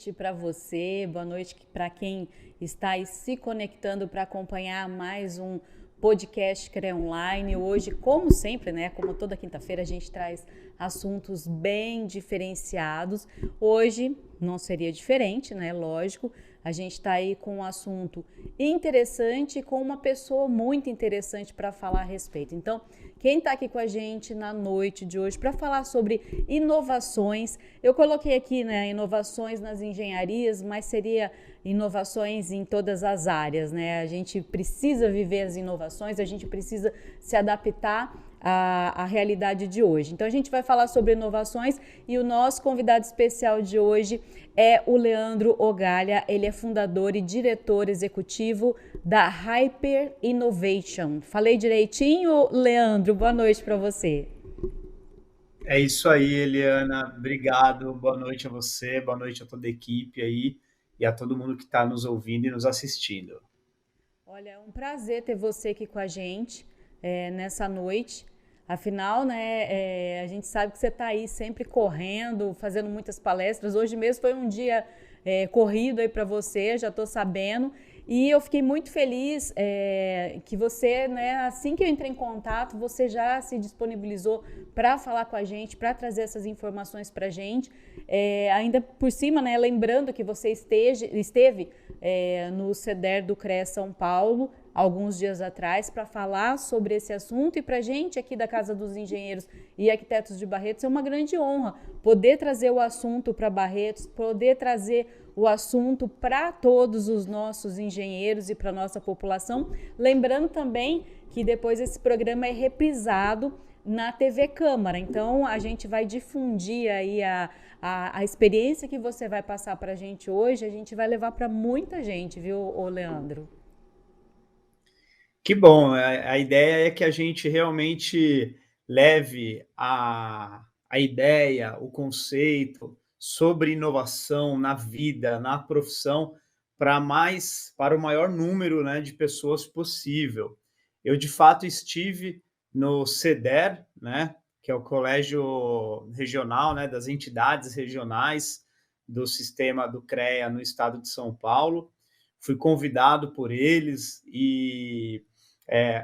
noite para você, boa noite para quem está aí se conectando para acompanhar mais um podcast CREA Online. Hoje, como sempre, né, como toda quinta-feira, a gente traz assuntos bem diferenciados. Hoje não seria diferente, né? Lógico, a gente está aí com um assunto interessante e com uma pessoa muito interessante para falar a respeito. Então, quem está aqui com a gente na noite de hoje para falar sobre inovações, eu coloquei aqui, né, inovações nas engenharias, mas seria inovações em todas as áreas, né? A gente precisa viver as inovações, a gente precisa se adaptar à realidade de hoje. Então a gente vai falar sobre inovações e o nosso convidado especial de hoje é o Leandro Ogalha. Ele é fundador e diretor executivo da Hyper Innovation. Falei direitinho, Leandro? Boa noite para você. É isso aí, Eliana. Obrigado. Boa noite a você, boa noite a toda a equipe aí e a todo mundo que está nos ouvindo e nos assistindo. Olha, é um prazer ter você aqui com a gente nessa noite. Afinal, né, a gente sabe que você está aí sempre correndo, fazendo muitas palestras. Hoje mesmo foi um dia corrido aí para você, já estou sabendo. E eu fiquei muito feliz que você, né, assim que eu entrei em contato, você já se disponibilizou para falar com a gente, para trazer essas informações para a gente. Ainda por cima, né, lembrando que você esteve no CEDER do CREA São Paulo, alguns dias atrás, para falar sobre esse assunto. E para a gente aqui da Casa dos Engenheiros e Arquitetos de Barretos é uma grande honra poder trazer o assunto para Barretos, poder trazer o assunto para todos os nossos engenheiros e para a nossa população. Lembrando também que depois esse programa é reprisado na TV Câmara, então a gente vai difundir aí a experiência que você vai passar para a gente hoje, a gente vai levar para muita gente, viu, ô Leandro? Que bom, a ideia é que a gente realmente leve a ideia, o conceito sobre inovação na vida, na profissão, para o maior número, né, de pessoas possível. Eu, de fato, estive no CEDER, né, que é o Colégio Regional, né, das entidades regionais do sistema do CREA no estado de São Paulo. Fui convidado por eles e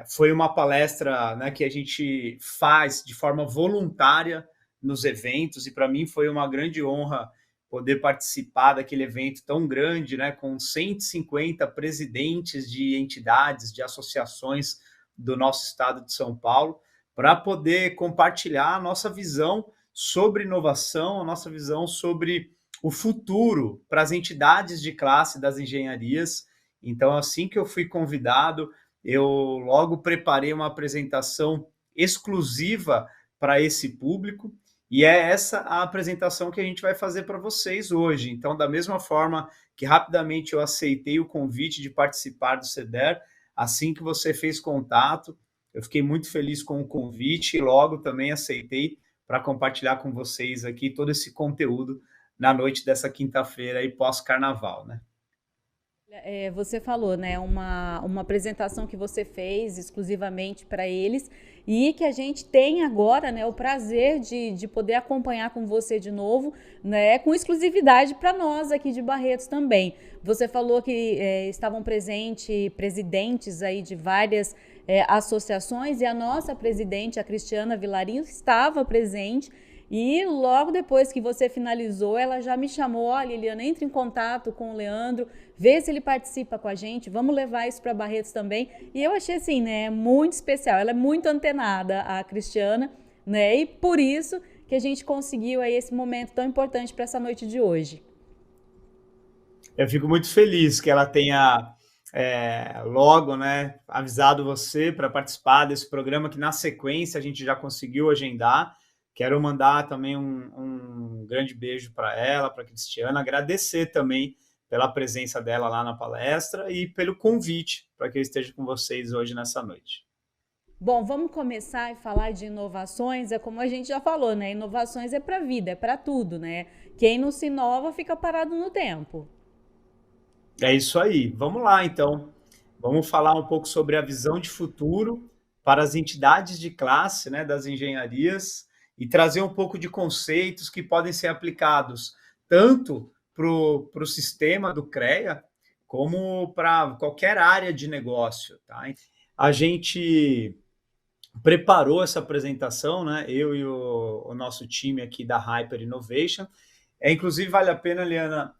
foi uma palestra, né, que a gente faz de forma voluntária nos eventos, e para mim foi uma grande honra poder participar daquele evento tão grande, né, com 150 presidentes de entidades, de associações do nosso estado de São Paulo, para poder compartilhar a nossa visão sobre inovação, a nossa visão sobre o futuro para as entidades de classe das engenharias. Então, assim que eu fui convidado, eu logo preparei uma apresentação exclusiva para esse público, e é essa a apresentação que a gente vai fazer para vocês hoje. Então, da mesma forma que rapidamente eu aceitei o convite de participar do CEDER, assim que você fez contato, eu fiquei muito feliz com o convite e logo também aceitei para compartilhar com vocês aqui todo esse conteúdo na noite dessa quinta-feira e pós-carnaval, né? Você falou, né, uma apresentação que você fez exclusivamente para eles e que a gente tem agora, né, o prazer de poder acompanhar com você de novo, né, com exclusividade para nós aqui de Barretos também. Você falou que estavam presentes presidentes aí de várias associações e a nossa presidente, a Cristiana Vilarinho, estava presente. E logo depois que você finalizou, ela já me chamou: olha, Liliana, entre em contato com o Leandro, vê se ele participa com a gente, vamos levar isso para Barretos também. E eu achei assim, né, muito especial. Ela é muito antenada, a Cristiana, né? E por isso que a gente conseguiu aí esse momento tão importante para essa noite de hoje. Eu fico muito feliz que ela tenha logo, né, avisado você para participar desse programa, que na sequência a gente já conseguiu agendar. Quero mandar também um grande beijo para ela, para a Cristiana, agradecer também pela presença dela lá na palestra e pelo convite para que eu esteja com vocês hoje nessa noite. Bom, vamos começar e falar de inovações. É como a gente já falou, né? Inovações é para a vida, é para tudo, né? Quem não se inova fica parado no tempo. É isso aí. Vamos lá, então. Vamos falar um pouco sobre a visão de futuro para as entidades de classe, né, das engenharias, e trazer um pouco de conceitos que podem ser aplicados tanto para o sistema do CREA, como para qualquer área de negócio. Tá? A gente preparou essa apresentação, né? Eu e o nosso time aqui da Hyper Innovation. Inclusive, vale a pena, Liana,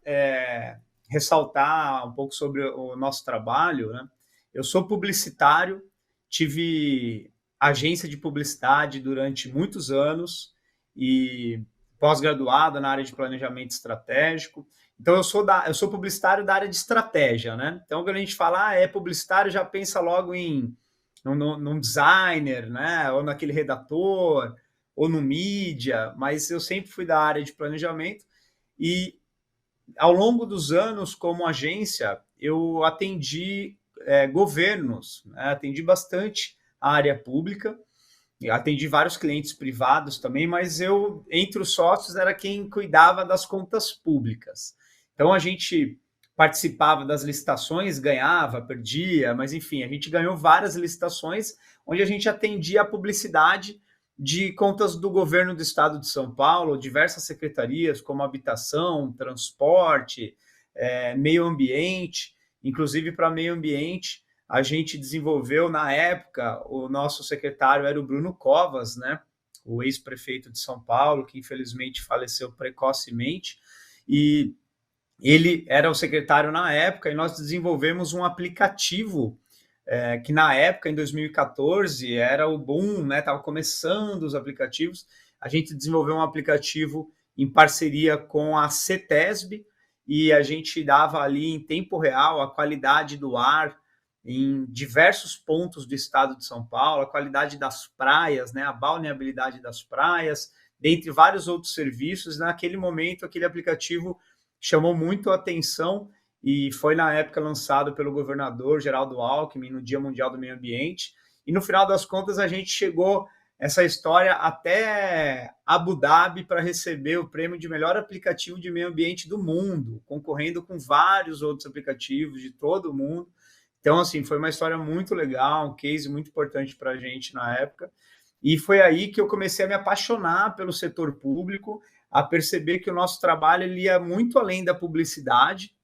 ressaltar um pouco sobre o nosso trabalho. Né? Eu sou publicitário, tive agência de publicidade durante muitos anos e pós-graduada na área de planejamento estratégico. Então, eu sou publicitário da área de estratégia, né? Então, quando a gente fala é publicitário, já pensa logo num designer, né? Ou naquele redator, ou no mídia, mas eu sempre fui da área de planejamento e, ao longo dos anos, como agência, eu atendi governos, né? Atendi bastante a área pública, atendi vários clientes privados também, mas eu, entre os sócios, era quem cuidava das contas públicas. Então, a gente participava das licitações, ganhava, perdia, mas enfim, a gente ganhou várias licitações onde a gente atendia a publicidade de contas do governo do estado de São Paulo, diversas secretarias, como habitação, transporte, meio ambiente. Inclusive, para meio ambiente, a gente desenvolveu, na época, o nosso secretário era o Bruno Covas, né? O ex-prefeito de São Paulo, que infelizmente faleceu precocemente, e ele era o secretário na época, e nós desenvolvemos um aplicativo que na época, em 2014, era o boom, né? Estava começando os aplicativos. A gente desenvolveu um aplicativo em parceria com a CETESB, e a gente dava ali em tempo real a qualidade do ar em diversos pontos do estado de São Paulo, a qualidade das praias, né? A balneabilidade das praias, dentre vários outros serviços. Naquele momento, aquele aplicativo chamou muito a atenção e foi, na época, lançado pelo governador Geraldo Alckmin no Dia Mundial do Meio Ambiente. E, no final das contas, a gente chegou essa história até Abu Dhabi para receber o prêmio de melhor aplicativo de meio ambiente do mundo, concorrendo com vários outros aplicativos de todo o mundo. Então, assim, foi uma história muito legal, um case muito importante para a gente na época. E foi aí que eu comecei a me apaixonar pelo setor público, a perceber que o nosso trabalho ele ia muito além da publicidade,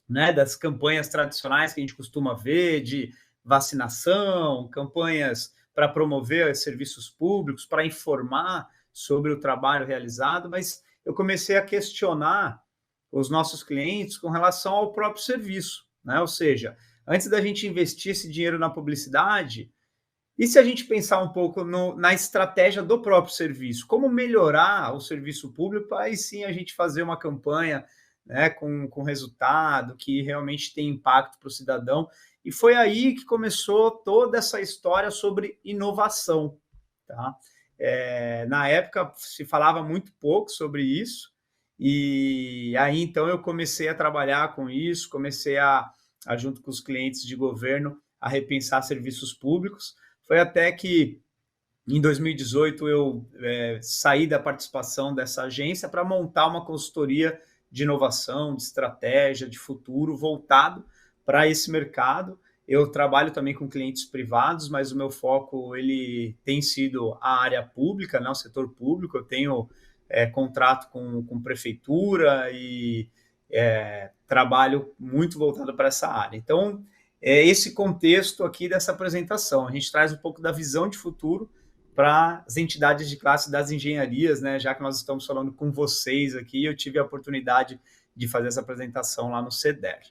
né, das campanhas tradicionais que a gente costuma ver, de vacinação, campanhas para promover serviços públicos, para informar sobre o trabalho realizado, mas eu comecei a questionar os nossos clientes com relação ao próprio serviço, né? Ou seja, antes da gente investir esse dinheiro na publicidade, e se a gente pensar um pouco na estratégia do próprio serviço, como melhorar o serviço público, aí sim a gente fazer uma campanha, né, com resultado, que realmente tem impacto para o cidadão. E foi aí que começou toda essa história sobre inovação. Tá? Na época se falava muito pouco sobre isso, e aí então eu comecei a trabalhar com isso, comecei a junto com os clientes de governo, a repensar serviços públicos. Foi até que, em 2018, eu saí da participação dessa agência para montar uma consultoria de inovação, de estratégia, de futuro, voltado para esse mercado. Eu trabalho também com clientes privados, mas o meu foco ele tem sido a área pública, né, o setor público. Eu tenho contrato com prefeitura e trabalho muito voltado para essa área. Então, esse contexto aqui dessa apresentação. A gente traz um pouco da visão de futuro para as entidades de classe das engenharias, né? Já que nós estamos falando com vocês aqui, eu tive a oportunidade de fazer essa apresentação lá no CEDER.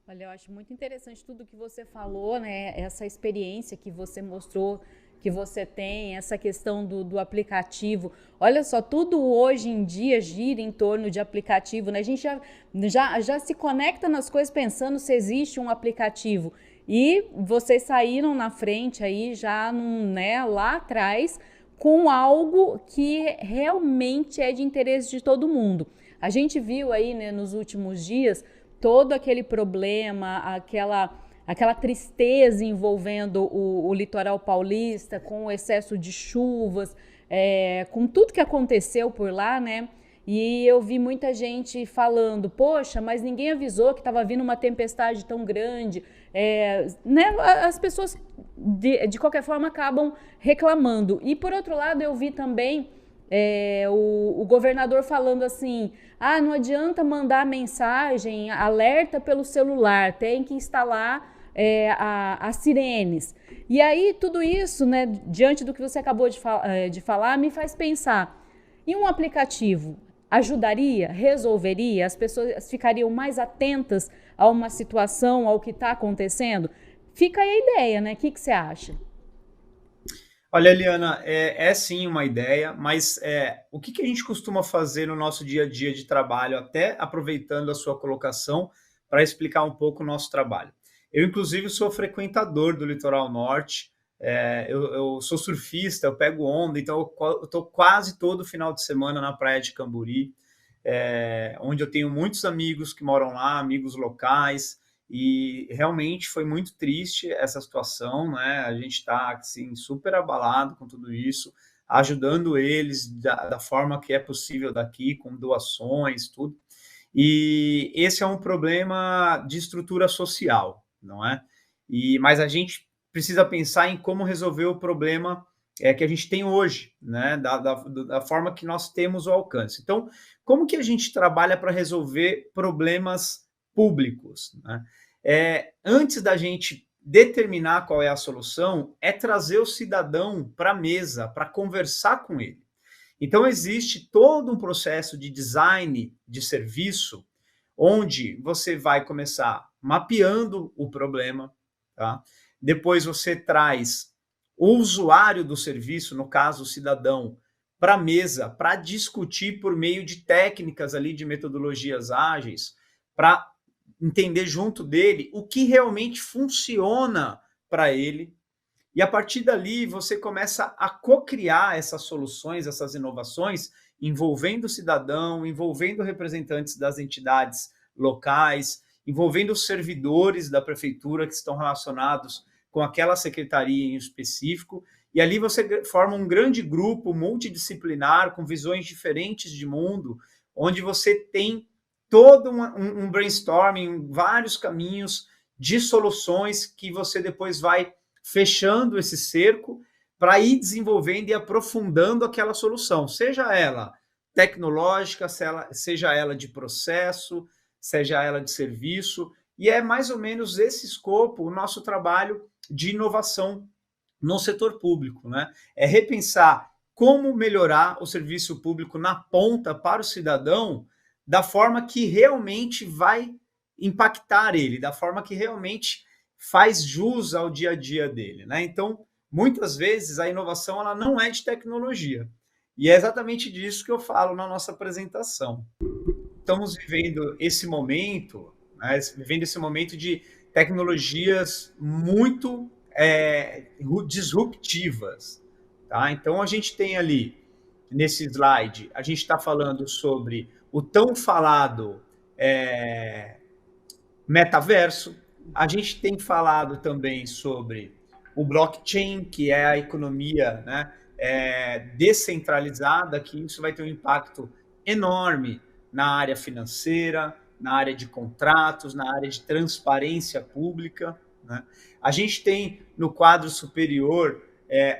Olha, eu acho muito interessante tudo que você falou, né? Essa experiência que você mostrou, que você tem, essa questão do aplicativo. Olha só, tudo hoje em dia gira em torno de aplicativo, né? A gente já se conecta nas coisas pensando se existe um aplicativo. E vocês saíram na frente aí já lá atrás com algo que realmente é de interesse de todo mundo. A gente viu aí, né, nos últimos dias todo aquele problema, aquela tristeza envolvendo o litoral paulista, com o excesso de chuvas, com tudo que aconteceu por lá, né? E eu vi muita gente falando, poxa, mas ninguém avisou que estava vindo uma tempestade tão grande. Né? As pessoas, de qualquer forma, acabam reclamando. E, por outro lado, eu vi também o governador falando assim, não adianta mandar mensagem, alerta pelo celular, tem que instalar as sirenes. E aí tudo isso, né, diante do que você acabou de falar, me faz pensar, e um aplicativo ajudaria, resolveria, as pessoas ficariam mais atentas a uma situação, ao que está acontecendo? Fica aí a ideia, né? O que você acha? Olha, Eliana, é sim uma ideia, mas o que a gente costuma fazer no nosso dia a dia de trabalho, até aproveitando a sua colocação, para explicar um pouco o nosso trabalho. Eu, inclusive, sou frequentador do Litoral Norte, eu sou surfista, eu pego onda, então eu estou quase todo final de semana na praia de Camburi, onde eu tenho muitos amigos que moram lá, amigos locais, e realmente foi muito triste essa situação, né? A gente está assim, super abalado com tudo isso, ajudando eles da forma que é possível daqui, com doações, tudo. E esse é um problema de estrutura social, não é? Mas a gente precisa pensar em como resolver o problema que a gente tem hoje, né? Da forma que nós temos o alcance. Então, como que a gente trabalha para resolver problemas públicos, né? Antes da gente determinar qual é a solução, é trazer o cidadão para a mesa, para conversar com ele. Então, existe todo um processo de design de serviço, onde você vai começar mapeando o problema, tá? Depois você traz o usuário do serviço, no caso o cidadão, para a mesa, para discutir por meio de técnicas ali de metodologias ágeis, para entender junto dele o que realmente funciona para ele. E a partir dali você começa a co-criar essas soluções, essas inovações, envolvendo o cidadão, envolvendo representantes das entidades locais, envolvendo os servidores da prefeitura que estão relacionados com aquela secretaria em específico. E ali você forma um grande grupo multidisciplinar, com visões diferentes de mundo, onde você tem todo um brainstorming, vários caminhos de soluções que você depois vai fechando esse cerco para ir desenvolvendo e aprofundando aquela solução, seja ela tecnológica, seja ela de processo, seja ela de serviço, e é mais ou menos esse escopo o nosso trabalho de inovação no setor público, né? É repensar como melhorar o serviço público na ponta para o cidadão da forma que realmente vai impactar ele, da forma que realmente faz jus ao dia a dia dele, né? Então, muitas vezes a inovação ela não é de tecnologia. E é exatamente disso que eu falo na nossa apresentação. Estamos vivendo esse momento, né, vivendo esse momento de tecnologias muito disruptivas, tá? Então a gente tem ali nesse slide, a gente está falando sobre o tão falado metaverso. A gente tem falado também sobre o blockchain, que é a economia, né, descentralizada, que isso vai ter um impacto enorme na área financeira, na área de contratos, na área de transparência pública, né? A gente tem no quadro superior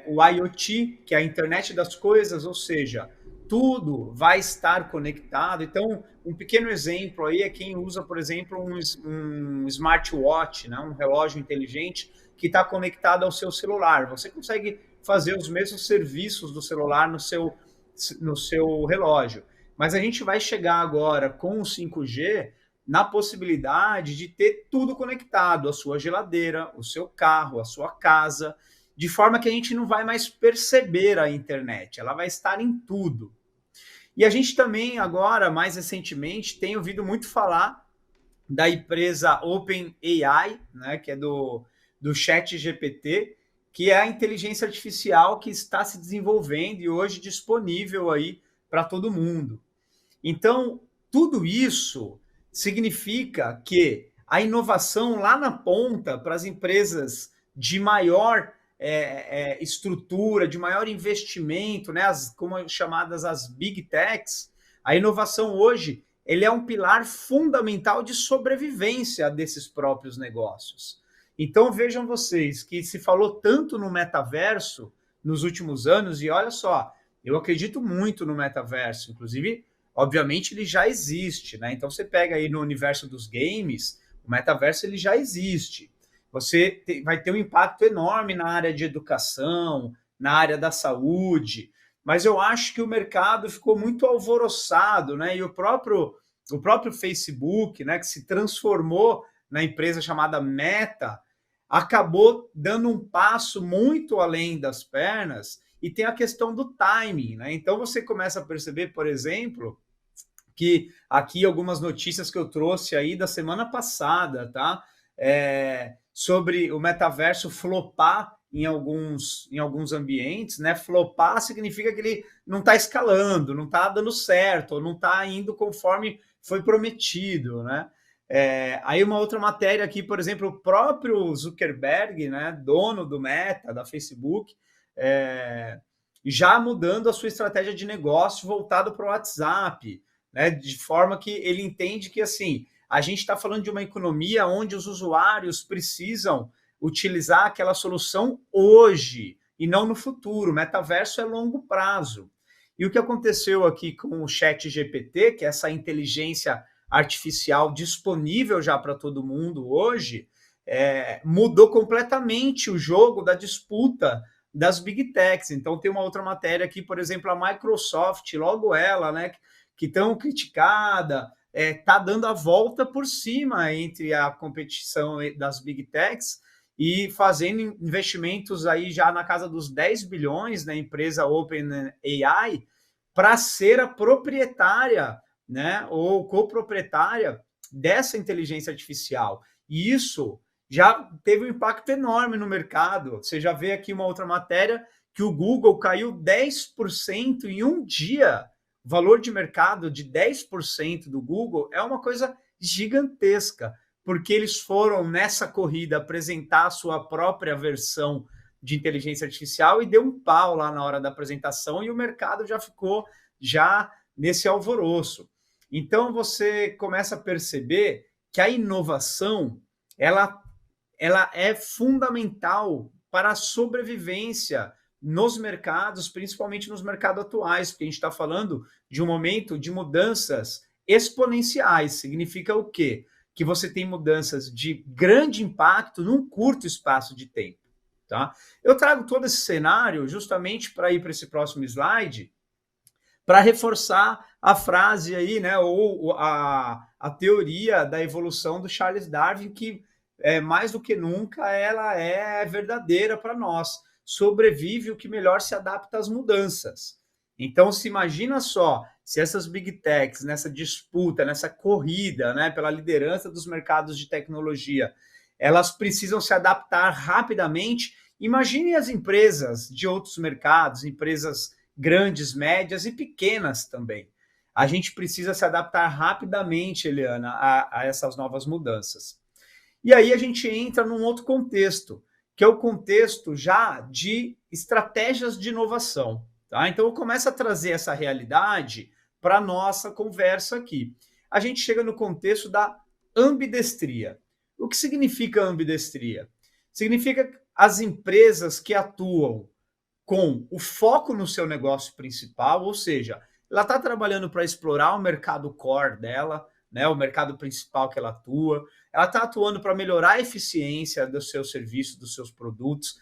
o IoT, que é a internet das coisas, ou seja, tudo vai estar conectado. Então, um pequeno exemplo aí é quem usa, por exemplo, um smartwatch, né? Um relógio inteligente que está conectado ao seu celular. Você consegue fazer os mesmos serviços do celular no seu relógio. Mas a gente vai chegar agora com o 5G na possibilidade de ter tudo conectado, a sua geladeira, o seu carro, a sua casa, de forma que a gente não vai mais perceber a internet, ela vai estar em tudo. E a gente também agora, mais recentemente, tem ouvido muito falar da empresa OpenAI, né, que é do ChatGPT, que é a inteligência artificial que está se desenvolvendo e hoje disponível aí para todo mundo. Então, tudo isso significa que a inovação lá na ponta, para as empresas de maior estrutura, de maior investimento, né, como chamadas as Big Techs, a inovação hoje ele é um pilar fundamental de sobrevivência desses próprios negócios. Então, vejam vocês que se falou tanto no metaverso nos últimos anos, e olha só, Eu acredito muito no metaverso, inclusive, obviamente, ele já existe, né? Então, você pega aí no universo dos games, o metaverso ele já existe. Vai ter um impacto enorme na área de educação, na área da saúde, mas eu acho que o mercado ficou muito alvoroçado, né? E o próprio Facebook, né, que se transformou na empresa chamada Meta, acabou dando um passo muito além das pernas e tem a questão do timing, né? Então você começa a perceber, por exemplo, que aqui algumas notícias que eu trouxe aí da semana passada, tá? Sobre o metaverso flopar em alguns ambientes, né? Flopar significa que ele não está escalando, não está dando certo, ou não está indo conforme foi prometido, né? Aí uma outra matéria aqui, por exemplo, o próprio Zuckerberg, né, dono do Meta, da Facebook, já mudando a sua estratégia de negócio voltado para o WhatsApp, né, de forma que ele entende que assim a gente está falando de uma economia onde os usuários precisam utilizar aquela solução hoje e não no futuro. O metaverso é longo prazo. E o que aconteceu aqui com o ChatGPT, que é essa inteligência artificial disponível já para todo mundo hoje, mudou completamente o jogo da disputa das Big Techs. Então tem uma outra matéria aqui, por exemplo, a Microsoft, logo ela, né, que tão criticada, está dando a volta por cima entre a competição das Big Techs e fazendo investimentos aí já na casa dos 10 bilhões na empresa OpenAI para ser a proprietária, né, ou coproprietária dessa inteligência artificial. E isso já teve um impacto enorme no mercado. Você já vê aqui uma outra matéria que o Google caiu 10% em um dia. O valor de mercado de 10% do Google é uma coisa gigantesca, porque eles foram nessa corrida apresentar a sua própria versão de inteligência artificial e deu um pau lá na hora da apresentação e o mercado já ficou nesse alvoroço. Então você começa a perceber que a inovação ela é fundamental para a sobrevivência nos mercados, principalmente nos mercados atuais, porque a gente está falando de um momento de mudanças exponenciais. Significa o quê? Que você tem mudanças de grande impacto num curto espaço de tempo. Tá? Eu trago todo esse cenário justamente para ir para esse próximo slide, para reforçar a frase aí, né, ou a teoria da evolução do Charles Darwin, que mais do que nunca ela é verdadeira para nós. Sobrevive o que melhor se adapta às mudanças. Então, se imagina só, se essas Big Techs, nessa disputa, nessa corrida, né, pela liderança dos mercados de tecnologia, elas precisam se adaptar rapidamente. Imagine as empresas de outros mercados, empresas grandes, médias e pequenas também. A gente precisa se adaptar rapidamente, Eliana, a essas novas mudanças. E aí a gente entra num outro contexto, que é o contexto já de estratégias de inovação. Tá? Então eu começo a trazer essa realidade para a nossa conversa aqui. A gente chega no contexto da ambidestria. O que significa ambidestria? Significa as empresas que atuam com o foco no seu negócio principal, ou seja, ela está trabalhando para explorar o mercado core dela, né, o mercado principal que ela atua, ela está atuando para melhorar a eficiência do seu serviço, dos seus produtos,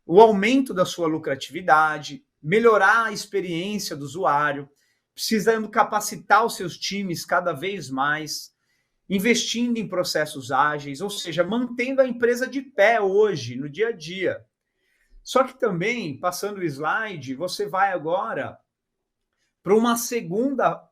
o aumento da sua lucratividade, melhorar a experiência do usuário, precisando capacitar os seus times cada vez mais, investindo em processos ágeis, ou seja, mantendo a empresa de pé hoje, no dia a dia. Só que também, passando o slide, você vai agora para uma segunda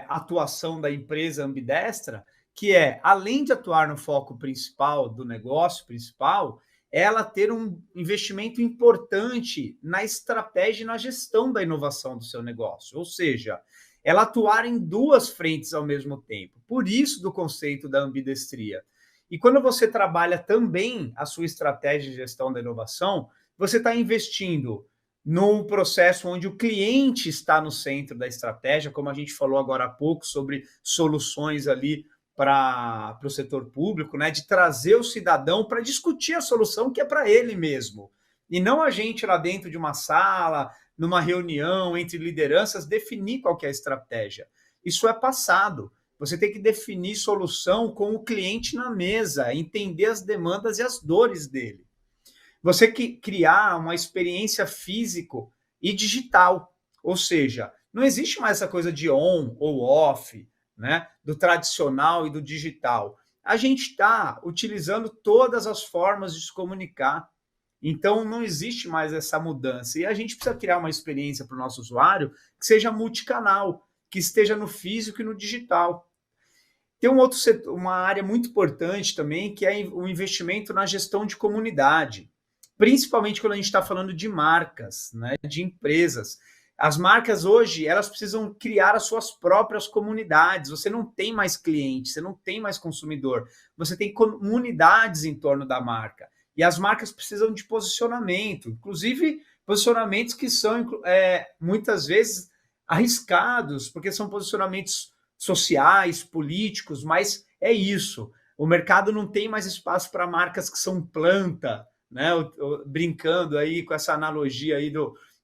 atuação da empresa ambidestra, que é, além de atuar no foco principal do negócio principal, ela ter um investimento importante na estratégia e na gestão da inovação do seu negócio. Ou seja, ela atuar em duas frentes ao mesmo tempo. Por isso do conceito da ambidestria. E quando você trabalha também a sua estratégia de gestão da inovação, você está investindo num processo onde o cliente está no centro da estratégia, como a gente falou agora há pouco sobre soluções ali para o setor público, né, de trazer o cidadão para discutir a solução que é para ele mesmo. E não a gente lá dentro de uma sala, numa reunião entre lideranças, definir qual que é a estratégia. Isso é passado. Você tem que definir solução com o cliente na mesa, entender as demandas e as dores dele. Você criar uma experiência físico e digital, ou seja, não existe mais essa coisa de on ou off, né, do tradicional e do digital. A gente está utilizando todas as formas de se comunicar, então não existe mais essa mudança. E a gente precisa criar uma experiência para o nosso usuário que seja multicanal, que esteja no físico e no digital. Tem um outro setor, uma área muito importante também, que é o investimento na gestão de comunidade, principalmente quando a gente está falando de marcas, né, de empresas. As marcas hoje, elas precisam criar as suas próprias comunidades. Você não tem mais cliente, você não tem mais consumidor, você tem comunidades em torno da marca. E as marcas precisam de posicionamento, inclusive posicionamentos que são muitas vezes arriscados, porque são posicionamentos sociais, políticos, mas é isso. O mercado não tem mais espaço para marcas que são planta, né? Brincando aí com essa analogia aí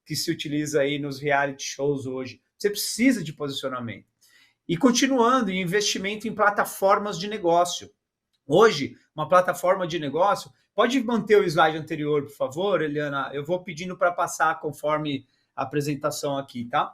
que se utiliza aí nos reality shows hoje. Você precisa de posicionamento. E continuando, investimento em plataformas de negócio. Hoje, uma plataforma de negócio, pode manter o slide anterior, por favor, Eliana? Eu vou pedindo para passar conforme a apresentação aqui, tá?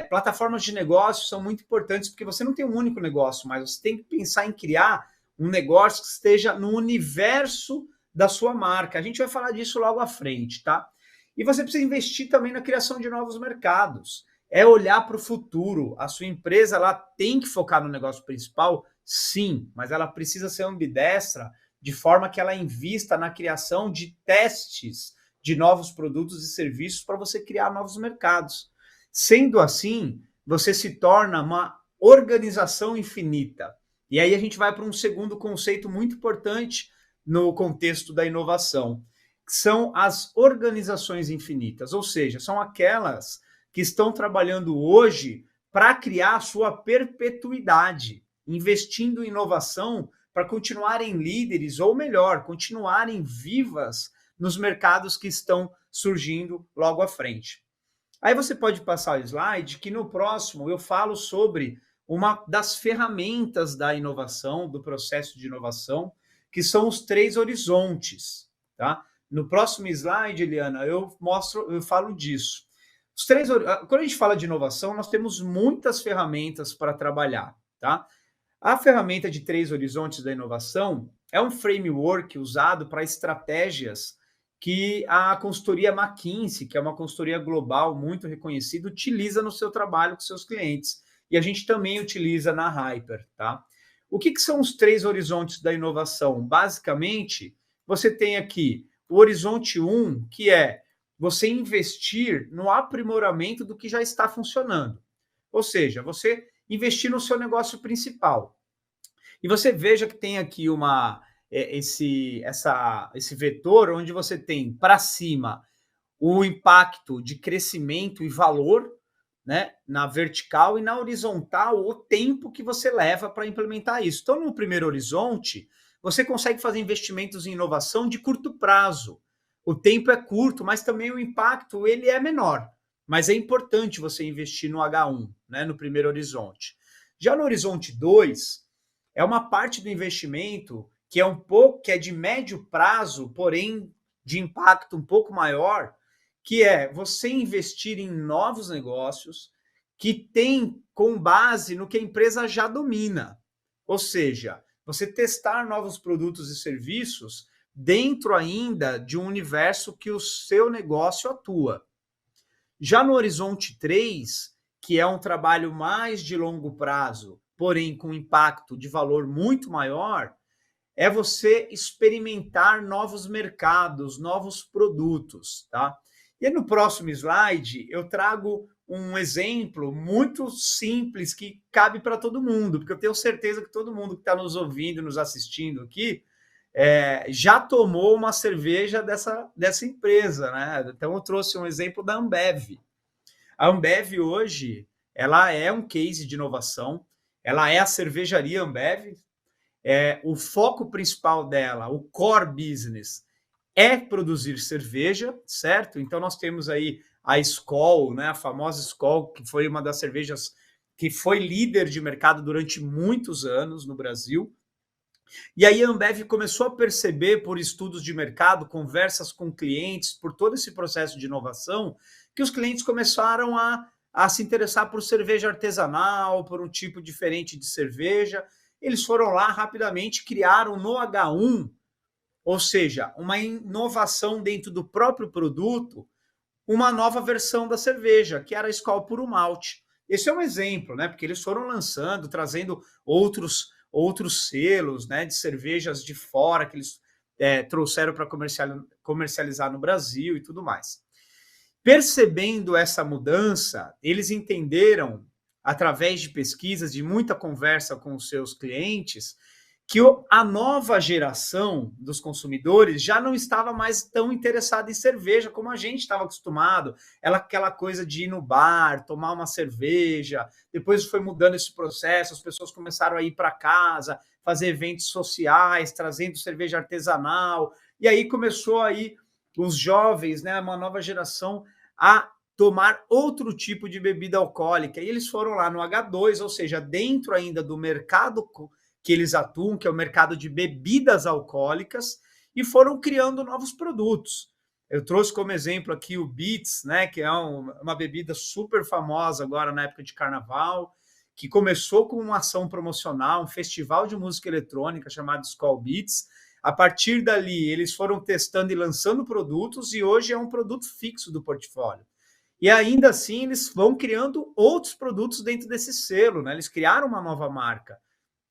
Plataformas de negócio são muito importantes porque você não tem um único negócio, mas você tem que pensar em criar um negócio que esteja no universo da sua marca. A gente vai falar disso logo à frente, tá? E você precisa investir também na criação de novos mercados. É olhar para o futuro. A sua empresa ela tem que focar no negócio principal, sim, mas ela precisa ser ambidestra de forma que ela invista na criação de testes de novos produtos e serviços para você criar novos mercados. Sendo assim, você se torna uma organização infinita. E aí a gente vai para um segundo conceito muito importante no contexto da inovação, que são as organizações infinitas, ou seja, são aquelas que estão trabalhando hoje para criar a sua perpetuidade, investindo em inovação para continuarem líderes, ou melhor, continuarem vivas nos mercados que estão surgindo logo à frente. Aí você pode passar o slide, que no próximo eu falo sobre uma das ferramentas da inovação, do processo de inovação, que são os 3 horizontes, tá? No próximo slide, Eliana, eu falo disso. Quando a gente fala de inovação, nós temos muitas ferramentas para trabalhar, tá? A ferramenta de 3 horizontes da inovação é um framework usado para estratégias que a consultoria McKinsey, que é uma consultoria global muito reconhecida, utiliza no seu trabalho com seus clientes. E a gente também utiliza na Hyper, tá? O que são os 3 horizontes da inovação? Basicamente, você tem aqui o horizonte 1, que é você investir no aprimoramento do que já está funcionando. Ou seja, você investir no seu negócio principal. E você veja que tem aqui esse vetor onde você tem para cima o impacto de crescimento e valor, né, na vertical, e na horizontal o tempo que você leva para implementar isso. Então, no primeiro horizonte, você consegue fazer investimentos em inovação de curto prazo. O tempo é curto, mas também o impacto ele é menor. Mas é importante você investir no H1, né, no primeiro horizonte. Já no horizonte 2, é uma parte do investimento que é de médio prazo, porém de impacto um pouco maior, que é você investir em novos negócios que tem com base no que a empresa já domina. Ou seja, você testar novos produtos e serviços dentro ainda de um universo que o seu negócio atua. Já no horizonte 3, que é um trabalho mais de longo prazo, porém com impacto de valor muito maior, é você experimentar novos mercados, novos produtos, tá? E no próximo slide eu trago um exemplo muito simples que cabe para todo mundo, porque eu tenho certeza que todo mundo que está nos ouvindo, nos assistindo aqui, já tomou uma cerveja dessa empresa, né? Então eu trouxe um exemplo da Ambev. A Ambev hoje, ela é um case de inovação, ela é a cervejaria Ambev, o foco principal dela, o core business, é produzir cerveja, certo? Então nós temos aí a Skol, né, a famosa Skol, que foi uma das cervejas que foi líder de mercado durante muitos anos no Brasil. E aí a Ambev começou a perceber, por estudos de mercado, conversas com clientes, por todo esse processo de inovação, que os clientes começaram a se interessar por cerveja artesanal, por um tipo diferente de cerveja. Eles foram lá rapidamente, criaram no H1, ou seja, uma inovação dentro do próprio produto, uma nova versão da cerveja, que era a Skol Puro Malte. Esse é um exemplo, né? Porque eles foram lançando, trazendo outros selos, né, de cervejas de fora que eles trouxeram para comercializar no Brasil e tudo mais. Percebendo essa mudança, eles entenderam, através de pesquisas, de muita conversa com os seus clientes, que a nova geração dos consumidores já não estava mais tão interessada em cerveja como a gente estava acostumado. Aquela coisa de ir no bar, tomar uma cerveja. Depois foi mudando esse processo, as pessoas começaram a ir para casa, fazer eventos sociais, trazendo cerveja artesanal. E aí começou aí os jovens, né, uma nova geração, a tomar outro tipo de bebida alcoólica. E eles foram lá no H2, ou seja, dentro ainda do mercado que eles atuam, que é o mercado de bebidas alcoólicas, e foram criando novos produtos. Eu trouxe como exemplo aqui o Beats, né, que é uma bebida super famosa agora na época de carnaval, que começou com uma ação promocional, um festival de música eletrônica chamado Skol Beats. A partir dali, eles foram testando e lançando produtos, e hoje é um produto fixo do portfólio. E ainda assim, eles vão criando outros produtos dentro desse selo, né? Eles criaram uma nova marca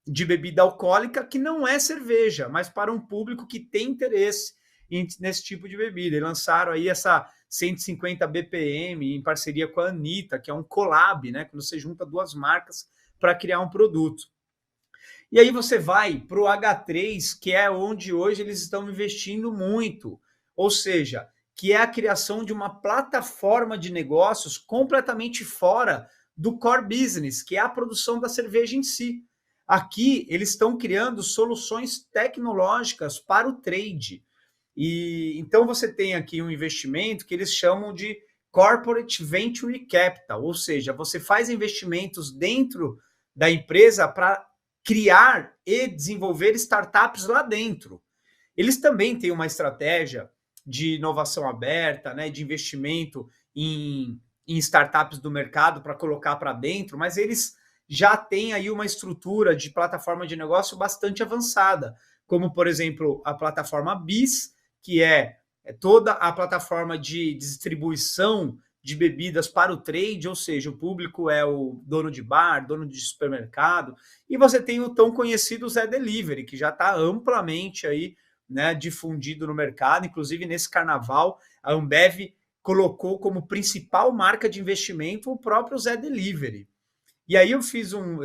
de bebida alcoólica que não é cerveja, mas para um público que tem interesse nesse tipo de bebida. E lançaram aí essa 150 BPM em parceria com a Anitta, que é um collab, né? Quando você junta duas marcas para criar um produto. E aí você vai para o H3, que é onde hoje eles estão investindo muito, ou seja, que é a criação de uma plataforma de negócios completamente fora do core business, que é a produção da cerveja em si. Aqui eles estão criando soluções tecnológicas para o trade. E então você tem aqui um investimento que eles chamam de Corporate Venture Capital, ou seja, você faz investimentos dentro da empresa para criar e desenvolver startups lá dentro. Eles também têm uma estratégia de inovação aberta, né, de investimento em startups do mercado para colocar para dentro, mas eles já têm aí uma estrutura de plataforma de negócio bastante avançada, como, por exemplo, a plataforma BIS, que é toda a plataforma de distribuição de bebidas para o trade, ou seja, o público é o dono de bar, dono de supermercado, e você tem o tão conhecido Zé Delivery, que já está amplamente aí, né, difundido no mercado. Inclusive, nesse carnaval, a Ambev colocou como principal marca de investimento o próprio Zé Delivery. E aí eu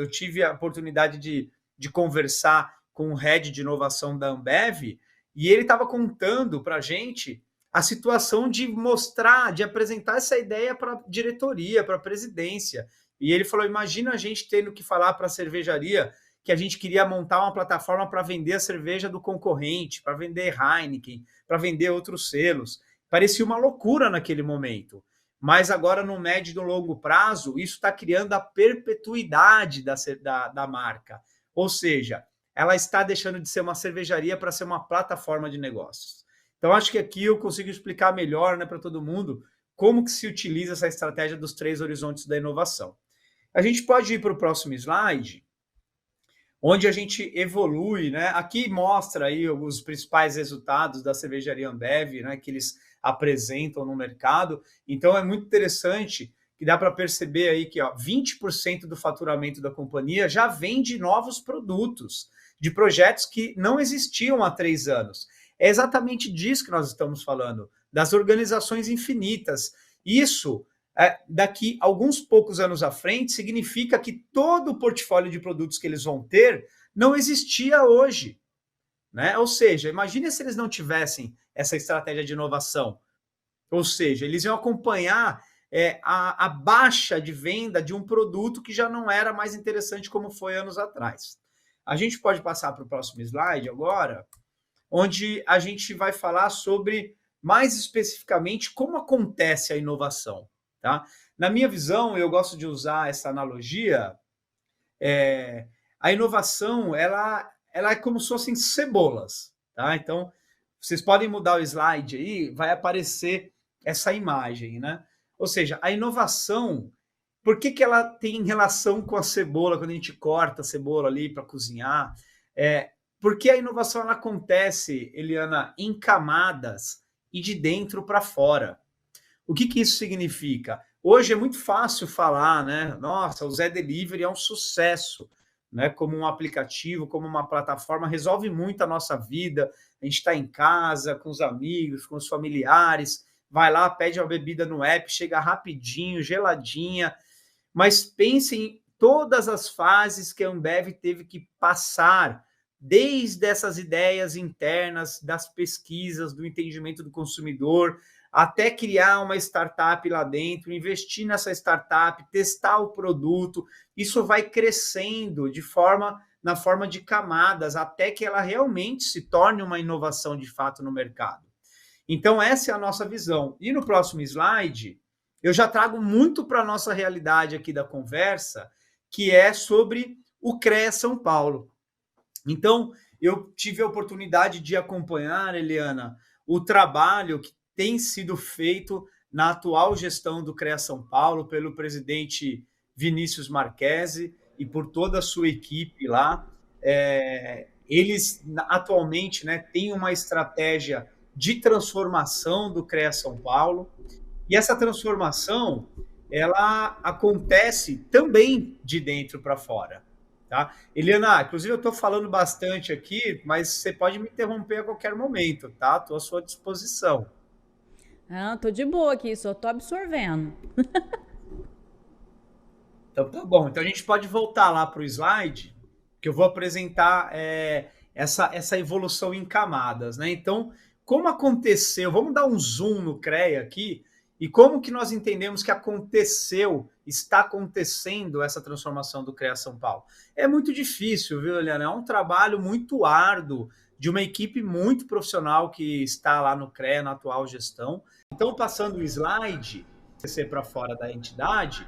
tive a oportunidade de conversar com o head de inovação da Ambev, e ele estava contando para a gente a situação de mostrar, de apresentar essa ideia para a diretoria, para a presidência. E ele falou, imagina a gente tendo que falar para a cervejaria que a gente queria montar uma plataforma para vender a cerveja do concorrente, para vender Heineken, para vender outros selos. Parecia uma loucura naquele momento. Mas agora, no médio e no longo prazo, isso está criando a perpetuidade da marca. Ou seja, ela está deixando de ser uma cervejaria para ser uma plataforma de negócios. Então, acho que aqui eu consigo explicar melhor, né, para todo mundo como que se utiliza essa estratégia dos 3 horizontes da inovação. A gente pode ir para o próximo slide, onde a gente evolui, né? Aqui mostra aí os principais resultados da cervejaria Ambev, né, que eles apresentam no mercado. Então é muito interessante que dá para perceber aí que 20% do faturamento da companhia já vem de novos produtos, de projetos que não existiam há 3 anos. É exatamente disso que nós estamos falando, das organizações infinitas. Isso, daqui alguns poucos anos à frente, significa que todo o portfólio de produtos que eles vão ter não existia hoje, né? Ou seja, imagine se eles não tivessem essa estratégia de inovação. Ou seja, eles iam acompanhar a baixa de venda de um produto que já não era mais interessante como foi anos atrás. A gente pode passar para o próximo slide agora, onde a gente vai falar sobre mais especificamente como acontece a inovação, tá? Na minha visão, eu gosto de usar essa analogia, a inovação, ela é como se fossem cebolas, tá? Então, vocês podem mudar o slide aí, vai aparecer essa imagem, né? Ou seja, a inovação, por que que ela tem relação com a cebola, quando a gente corta a cebola ali para cozinhar? Porque a inovação ela acontece, Eliana, em camadas e de dentro para fora. O que que isso significa? Hoje é muito fácil falar, né? Nossa, o Zé Delivery é um sucesso, né? Como um aplicativo, como uma plataforma, resolve muito a nossa vida. A gente está em casa, com os amigos, com os familiares, vai lá, pede uma bebida no app, chega rapidinho, geladinha. Mas pense em todas as fases que a Ambev teve que passar, desde essas ideias internas, das pesquisas, do entendimento do consumidor, até criar uma startup lá dentro, investir nessa startup, testar o produto. Isso vai crescendo na forma de camadas, até que ela realmente se torne uma inovação de fato no mercado. Então, essa é a nossa visão. E no próximo slide, eu já trago muito para a nossa realidade aqui da conversa, que é sobre o CREA São Paulo. Então, eu tive a oportunidade de acompanhar, Eliana, o trabalho que tem sido feito na atual gestão do CREA São Paulo pelo presidente Vinícius Marquesi e por toda a sua equipe lá. Eles atualmente, né, têm uma estratégia de transformação do CREA São Paulo, e essa transformação ela acontece também de dentro para fora. Tá? Eliana, inclusive eu estou falando bastante aqui, mas você pode me interromper a qualquer momento, tá? Estou à sua disposição. Ah, tô de boa aqui, só tô absorvendo. Então tá bom. Então a gente pode voltar lá para o slide, que eu vou apresentar essa evolução em camadas, né? Então, como aconteceu? Vamos dar um zoom no CREA aqui e como que nós entendemos que está acontecendo essa transformação do CREA São Paulo. É muito difícil, viu, Eliana? É um trabalho muito árduo de uma equipe muito profissional que está lá no CREA, na atual gestão. Então, passando o slide, descer para fora da entidade,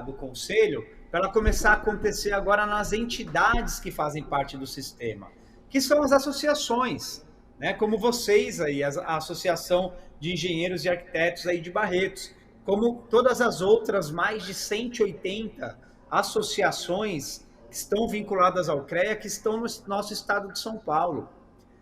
do conselho, para ela começar a acontecer agora nas entidades que fazem parte do sistema, que são as associações, né? Como vocês aí, a Associação de Engenheiros e Arquitetos aí de Barretos, como todas as outras mais de 180 associações que estão vinculadas ao CREA, que estão no nosso estado de São Paulo.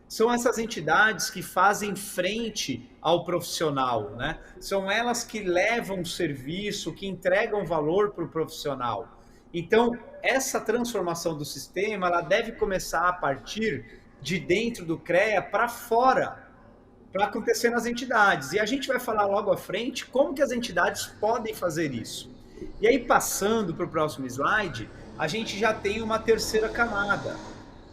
São essas entidades que fazem frente ao profissional, né? São elas que levam o serviço, que entregam valor para o profissional. Então, essa transformação do sistema, ela deve começar a partir de dentro do CREA para fora, para acontecer nas entidades. E a gente vai falar logo à frente como que as entidades podem fazer isso. E aí, passando para o próximo slide, a gente já tem uma terceira camada.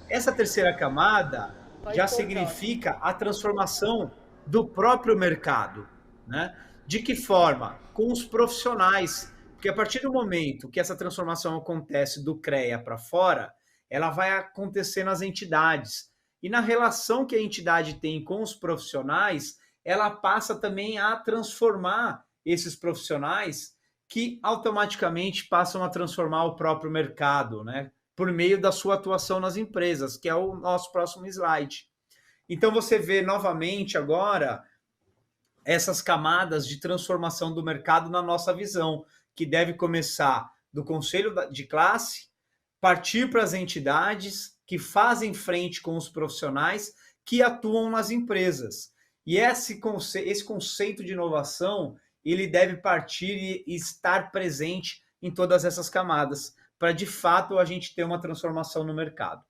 Essa terceira camada já significa a transformação do próprio mercado, né? De que forma? Com os profissionais. Porque a partir do momento que essa transformação acontece do CREA para fora, ela vai acontecer nas entidades. E na relação que a entidade tem com os profissionais, ela passa também a transformar esses profissionais que automaticamente passam a transformar o próprio mercado, né? Por meio da sua atuação nas empresas, que é o nosso próximo slide. Então, você vê novamente agora essas camadas de transformação do mercado na nossa visão, que deve começar do conselho de classe, partir para as entidades que fazem frente com os profissionais que atuam nas empresas. E esse conceito de inovação, ele deve partir e estar presente em todas essas camadas, para de fato a gente ter uma transformação no mercado.